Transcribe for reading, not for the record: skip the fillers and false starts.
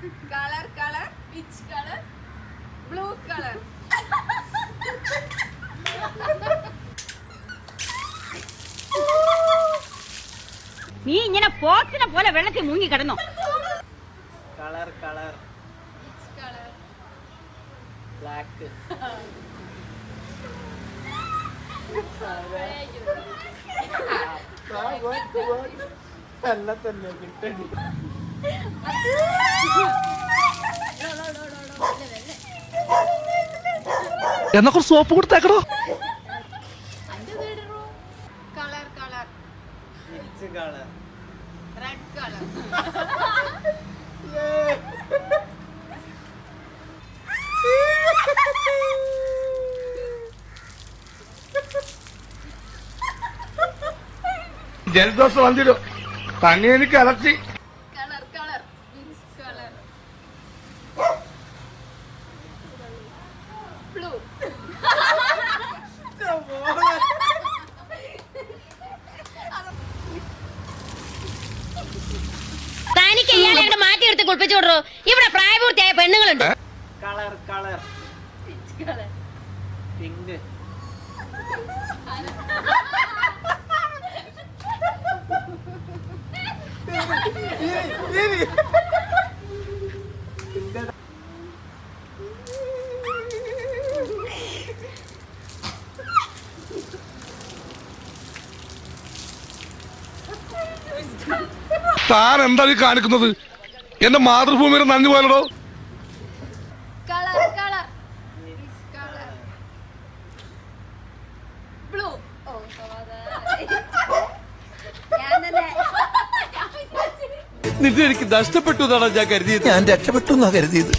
Color, color. Which color? Blue color. നീ ഇങ്ങനെ പോത്തിനെ പോലെ വെള്ളത്തിൽ മുങ്ങി കിടന്നോ? Colour colour. Which color? Black. അല്ല തന്നെ കിട്ടണി. എന്നാ കുറച്ച് soap കൊടുത്തേക്കടോ. Color, color. Which color? Red color. ജലദോഷം വന്നിടും. തന്നെ എനിക്ക് അലർച്ചി. Color, color. Which color? Blue. തനിക്ക് ഇയാളെ മാറ്റിയെടുത്ത് കുളിപ്പിച്ചു വിടറോ. ഇവിടെ പ്രായപൂർത്തിയായ പെണ്ണുങ്ങളുണ്ട്. Colour colour. Which color? Pink. താൻ എന്താ ഈ കാണിക്കുന്നത്? എന്റെ മാതൃഭൂമിയുടെ നന്ദി പോലടോ. Color, color. Which color? Blue. Oh, ഞാൻ തന്നെ. നിന്നെ എനിക്ക് നഷ്ടപ്പെട്ടു എന്നാണ് ഞാൻ കരുതിയത്. ഞാൻ രക്ഷപ്പെട്ടു എന്നാ കരുതിയത്.